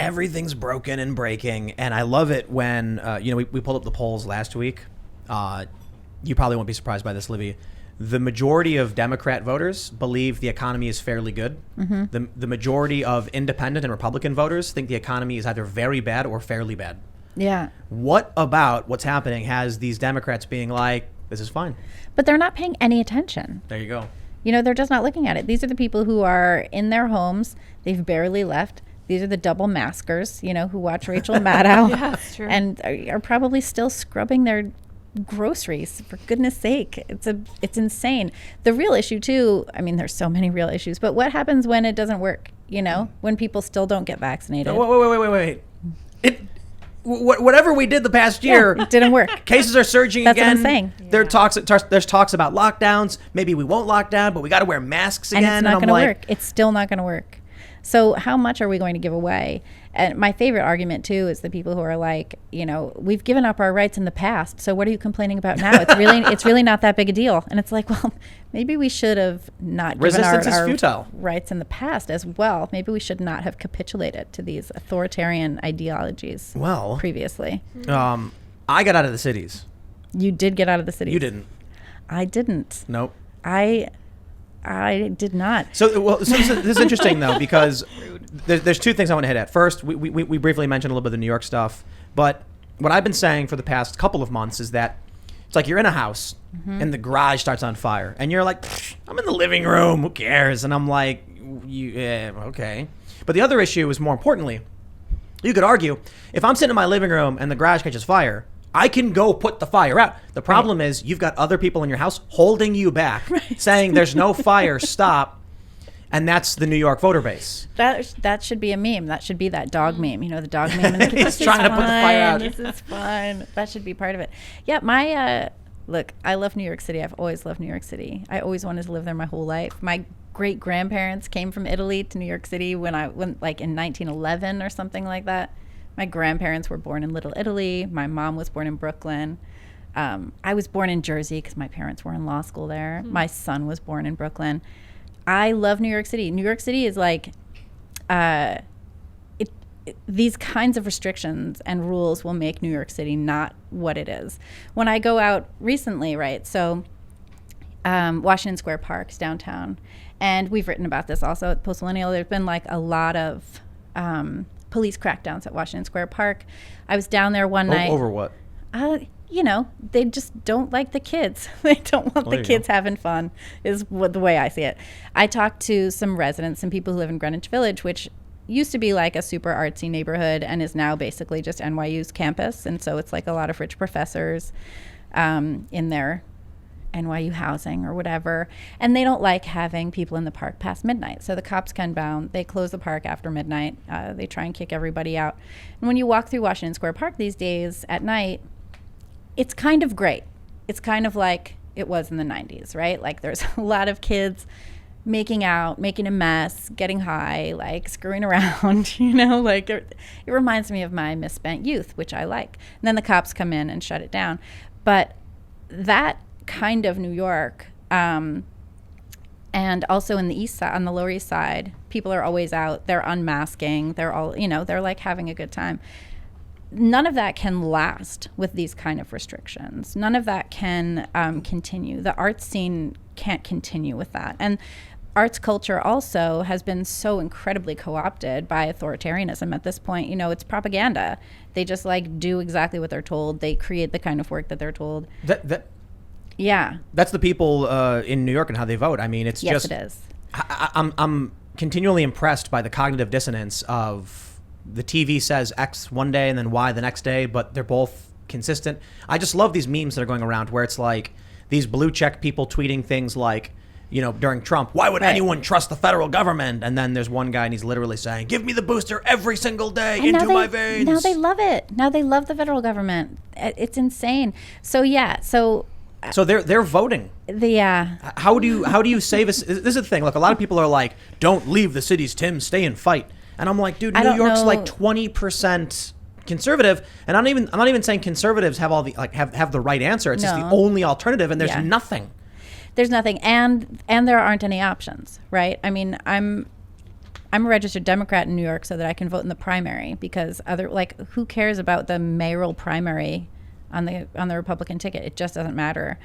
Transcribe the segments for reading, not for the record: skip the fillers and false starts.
everything's broken and breaking. And I love it when, we pulled up the polls last week. You probably won't be surprised by this, Libby. The majority of Democrat voters believe the economy is fairly good. Mm-hmm. The majority of independent and Republican voters think the economy is either very bad or fairly bad. Yeah. What about what's happening has these Democrats being like, this is fine? But they're not paying any attention. There you go. They're just not looking at it. These are the people who are in their homes. They've barely left. These are the double maskers, who watch Rachel Maddow. Yeah, that's true. And are probably still scrubbing their groceries, for goodness sake. It's insane. The real issue too, there's so many real issues, but what happens when it doesn't work, when people still don't get vaccinated? Wait. Whatever we did the past year, it didn't work. Cases are surging That's again. What I'm saying. There's talks about lockdowns. Maybe we won't lock down, but we got to wear masks again. And it's not going to work. It's still not going to work. So how much are we going to give away? And my favorite argument too is the people who are like, we've given up our rights in the past. So what are you complaining about now? It's really not that big a deal. And it's like, well, maybe we should have not given our rights in the past as well. Maybe we should not have capitulated to these authoritarian ideologies previously. I got out of the cities. You did get out of the cities. You didn't. I didn't. Nope. I did not. So this is interesting though, because there's two things I want to hit at. First, we briefly mentioned a little bit of the New York stuff, but what I've been saying for the past couple of months is that it's like you're in a house and the garage starts on fire, and you're like, I'm in the living room, who cares? And I'm like, okay. But the other issue is, more importantly, you could argue, if I'm sitting in my living room and the garage catches fire, I can go put the fire out. The problem is you've got other people in your house holding you back, saying there's no fire, stop. And that's the New York voter base. That should be a meme. That should be that dog meme. The dog meme. And He's trying to put the fire out. This is fine. That should be part of it. Yeah, look, I love New York City. I've always loved New York City. I always wanted to live there my whole life. My great-grandparents came from Italy to New York City when like in 1911 or something like that. My grandparents were born in Little Italy. My mom was born in Brooklyn. I was born in Jersey because my parents were in law school there. My son was born in Brooklyn. I love New York City. New York City is like, these kinds of restrictions and rules will make New York City not what it is. When I go out recently, so Washington Square Park's downtown, and we've written about this also at Post Millennial. There's been like a lot of police crackdowns at Washington Square Park. I was down there one night. Over what? They just don't like the kids. They don't want the kids having fun, is the way I see it. I talked to some residents, some people who live in Greenwich Village, which used to be like a super artsy neighborhood and is now basically just NYU's campus. And so it's like a lot of rich professors in their NYU housing or whatever. And they don't like having people in the park past midnight. So the cops come down, they close the park after midnight. They try and kick everybody out. And when you walk through Washington Square Park these days at night, it's kind of great. It's kind of like it was in the 90s, right? Like there's a lot of kids making out, making a mess, getting high, like screwing around, like it reminds me of my misspent youth, which I like. And then the cops come in and shut it down. But that kind of New York, and also in the east side, on the Lower East Side, people are always out, they're unmasking, they're all, they're like having a good time. None of that can last with these kind of restrictions. None of that can continue. The arts scene can't continue with that. And arts culture also has been so incredibly co-opted by authoritarianism at this point. It's propaganda. They just like do exactly what they're told. They create the kind of work that they're told. Yeah. That's the people in New York and how they vote. It's yes, just... Yes, it is. I'm continually impressed by the cognitive dissonance of the TV says X one day and then Y the next day, but they're both consistent. I just love these memes that are going around where it's like these blue check people tweeting things like, during Trump, why would anyone trust the federal government? And then there's one guy and he's literally saying, give me the booster every single day and into my veins. Now they love it. Now they love the federal government. It's insane. So yeah, so they're voting. How do you save us? This is the thing. Look, a lot of people are like, don't leave the cities, Tim, stay and fight. And I'm like, dude, New York's like 20% conservative, and I'm not even saying conservatives have all the have the right answer. It's just the only alternative, and there's nothing. There's nothing, and there aren't any options, right? I'm I'm a registered Democrat in New York so that I can vote in the primary, because who cares about the mayoral primary on the Republican ticket? It just doesn't matter.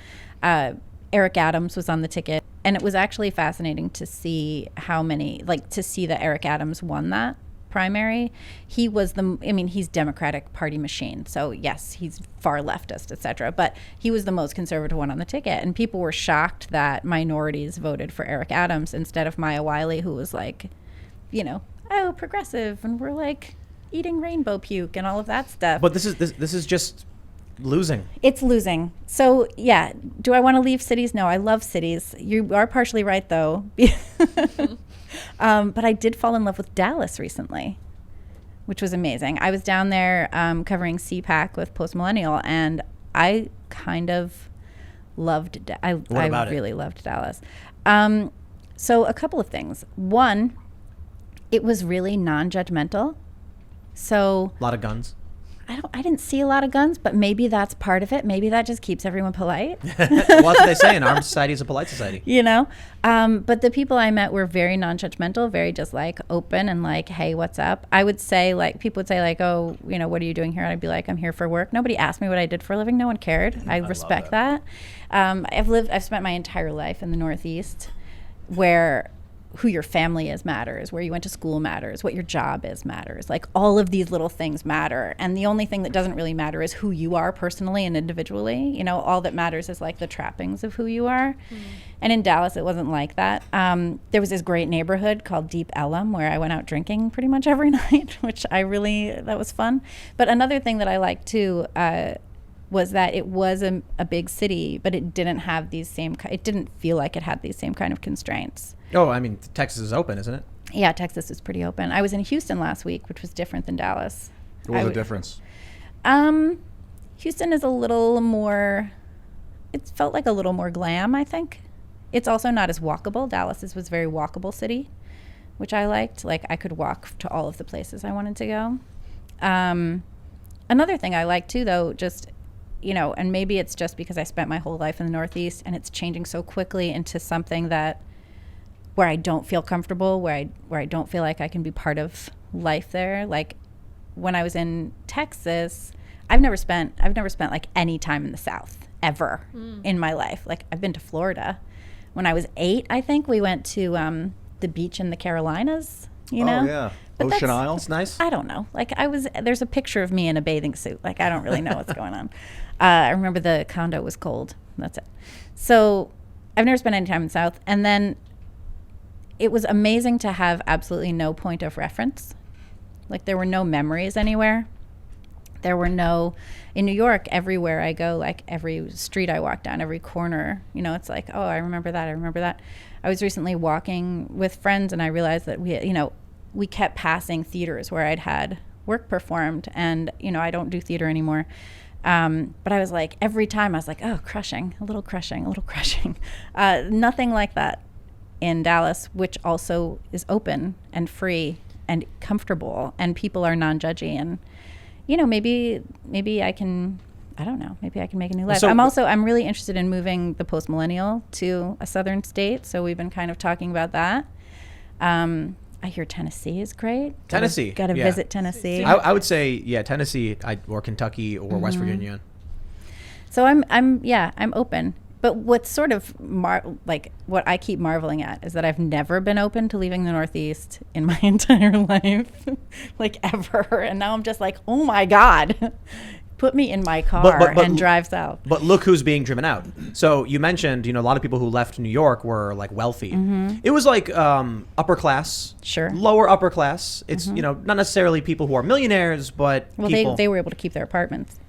Eric Adams was on the ticket, and it was actually fascinating to see that Eric Adams won that primary. He's Democratic Party machine. So yes, he's far leftist, etc. But he was the most conservative one on the ticket. And people were shocked that minorities voted for Eric Adams instead of Maya Wiley, who was like, progressive, and we're like eating rainbow puke and all of that stuff. But this is just losing. It's losing. So yeah, do I want to leave cities? No, I love cities. You are partially right though. But I did fall in love with Dallas recently, which was amazing. I was down there covering CPAC with Post Millennial, and I kind of loved I really loved Dallas. So a couple of things. One, it was really non-judgmental. So a lot of guns. I didn't see a lot of guns, but maybe that's part of it. Maybe that just keeps everyone polite. Well, that's what they say. An armed society is a polite society. But the people I met were very non-judgmental, very just like open and like, hey, what's up? I would say people would say oh, what are you doing here? I'd be like, I'm here for work. Nobody asked me what I did for a living. No one cared. I respect that. I've spent my entire life in the Northeast, where who your family is matters, where you went to school matters, what your job is matters. Like all of these little things matter. And the only thing that doesn't really matter is who you are personally and individually. All that matters is like the trappings of who you are. Mm. And in Dallas, it wasn't like that. There was this great neighborhood called Deep Ellum where I went out drinking pretty much every night, which that was fun. But another thing that I liked too, was that it was a big city, but it didn't have it didn't feel like it had these same kind of constraints. Oh, Texas is open, isn't it? Yeah, Texas is pretty open. I was in Houston last week, which was different than Dallas. What was the difference? Houston is a little more, it felt like a little more glam, I think. It's also not as walkable. Dallas was a very walkable city, which I liked. Like I could walk to all of the places I wanted to go. Another thing I like too, though, just, and maybe it's just because I spent my whole life in the Northeast and it's changing so quickly into something where I don't feel comfortable, where I don't feel like I can be part of life there. Like when I was in Texas, I've never spent like any time in the South ever in my life. Like I've been to Florida. When I was 8, I think we went to the beach in the Carolinas, Oh yeah. But Ocean Isle? It's nice. I don't know. Like there's a picture of me in a bathing suit. Like I don't really know what's going on. I remember the condo was cold. That's it. So I've never spent any time in the South. And then it was amazing to have absolutely no point of reference. Like there were no memories anywhere. There were in New York, everywhere I go, like every street I walk down, every corner, it's like, oh, I remember that. I was recently walking with friends and I realized that we kept passing theaters where I'd had work performed, and, I don't do theater anymore. But I was like, every time I was like, oh, a little crushing. Nothing like that in Dallas, which also is open and free and comfortable, and people are non-judgy, and maybe I can, I don't know, maybe I can make a new life. I'm really interested in moving the Post Millennial to a southern state, so we've been kind of talking about that. I hear Tennessee is great. Tennessee, got to visit Tennessee. I would say Tennessee or Kentucky or West Virginia. So I'm open. But what's sort of what I keep marveling at is that I've never been open to leaving the Northeast in my entire life, like ever. And now I'm just like, oh my God, put me in my car and drive south. But look who's being driven out. So you mentioned, a lot of people who left New York were like wealthy. Mm-hmm. It was like upper class, sure, lower upper class. It's, not necessarily people who are millionaires, but they were able to keep their apartments.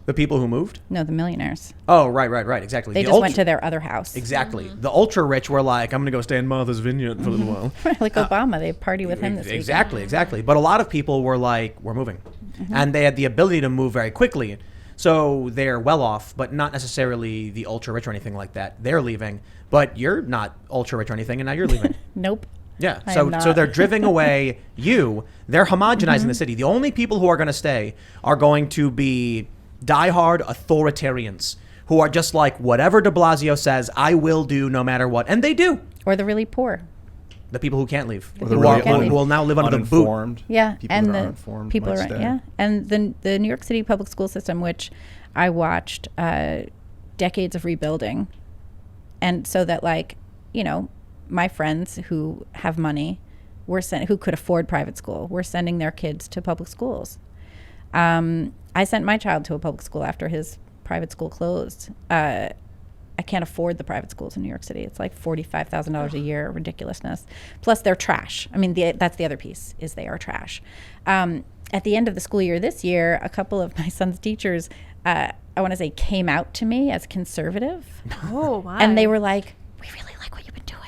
The people who moved? No, the millionaires. Oh, right, exactly. They just went to their other house. Exactly. Mm-hmm. The ultra rich were like, I'm going to go stay in Martha's Vineyard for a little while. Like Obama, they party with him this weekend. Exactly. But a lot of people were like, we're moving. Mm-hmm. And they had the ability to move very quickly. So they're well off, but not necessarily the ultra rich or anything like that. They're leaving, but you're not ultra rich or anything, and now you're leaving. Nope. Yeah, so they're driving away you. They're homogenizing the city. The only people who are going to stay are going to be diehard authoritarians who are just like, whatever de Blasio says, I will do no matter what. And they do. Or the really poor. The people who can't leave, The who, people are, who can't who leave. will now live under the boot. Uninformed. Yeah, People and that are the uninformed people might are stay. yeah, and the New York City public school system, which I watched decades of rebuilding, and so that like my friends who have money who could afford private school were sending their kids to public schools. I sent my child to a public school after his private school closed. I can't afford the private schools in New York City. It's like $45,000 a year, ridiculousness. Plus they're trash. I mean, that's the other piece, is they are trash. At the end of the school year this year, a couple of my son's teachers, I want to say, came out to me as conservative. Oh, my. And they were like, we really like what you've been doing.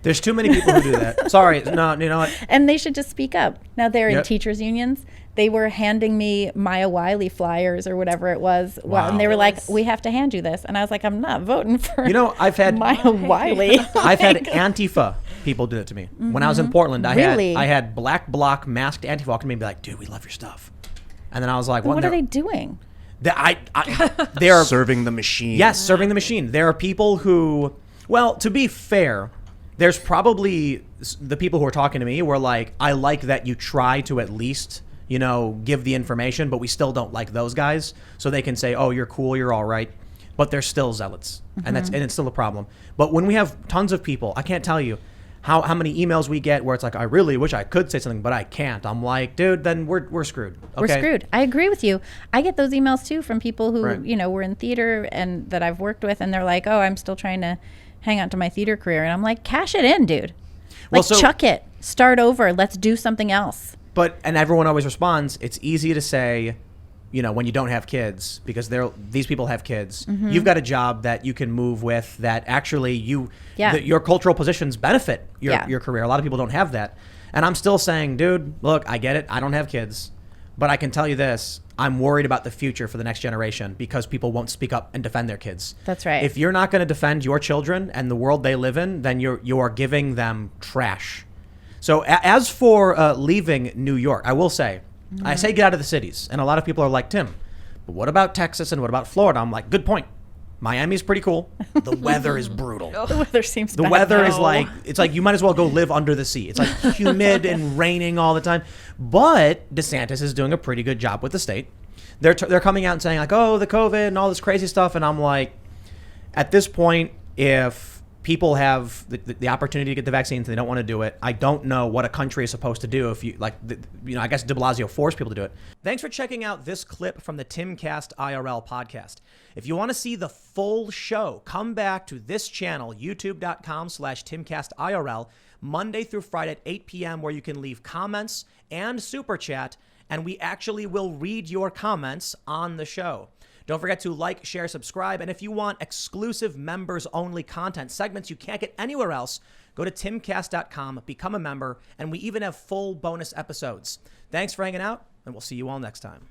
There's too many people who do that. Sorry, no, you know what? And they should just speak up. Now they're in Yep. teachers unions. They were handing me Maya Wiley flyers or whatever it was. Wow. And they were like, Yes. we have to hand you this. And I was like, I'm not voting for I've had Maya Wiley. I've had Antifa people do it to me. When I was in Portland, Really? I had black bloc masked Antifa walk to me and be like, dude, we love your stuff. And then I was like, What are they doing? They are Serving the machine. Yes, serving the machine. There are people who, well, to be fair, there's probably the people who are talking to me were like, I like that you try to at least, give the information, but we still don't like those guys. So they can say, oh, you're cool, you're all right. But they're still zealots. And it's still a problem. But when we have tons of people, I can't tell you how many emails we get where it's like, I really wish I could say something, but I can't. I'm like, dude, then we're screwed. Okay? We're screwed. I agree with you. I get those emails too from people who, Right. were in theater and that I've worked with, and they're like, oh, I'm still trying to hang on to my theater career. And I'm like, cash it in, dude. Well, so- chuck it. Start over. Let's do something else. And everyone always responds, it's easy to say, when you don't have kids, because these people have kids. You've got a job that you can move with, that actually your cultural positions benefit your career. A lot of people don't have that. And I'm still saying, dude, look, I get it. I don't have kids. But I can tell you this, I'm worried about the future for the next generation because people won't speak up and defend their kids. That's right. If you're not going to defend your children and the world they live in, then you are giving them trash. So as for leaving New York, I will say, I say get out of the cities. And a lot of people are like, Tim, but what about Texas and what about Florida? I'm like, good point. Miami's pretty cool. The weather is brutal. The weather seems The bad weather now. is like, it's like you might as well go live under the sea. It's like humid and raining all the time. But DeSantis is doing a pretty good job with the state. They're coming out and saying like, oh, the COVID and all this crazy stuff. And I'm like, at this point, if people have the opportunity to get the vaccines and they don't want to do it, I don't know what a country is supposed to do if I guess de Blasio forced people to do it. Thanks for checking out this clip from the Timcast IRL podcast. If you want to see the full show, come back to this channel, youtube.com/TimcastIRL, Monday through Friday at 8 p.m., where you can leave comments and super chat, and we actually will read your comments on the show. Don't forget to like, share, subscribe, and if you want exclusive members-only content, segments you can't get anywhere else, go to timcast.com, become a member, and we even have full bonus episodes. Thanks for hanging out, and we'll see you all next time.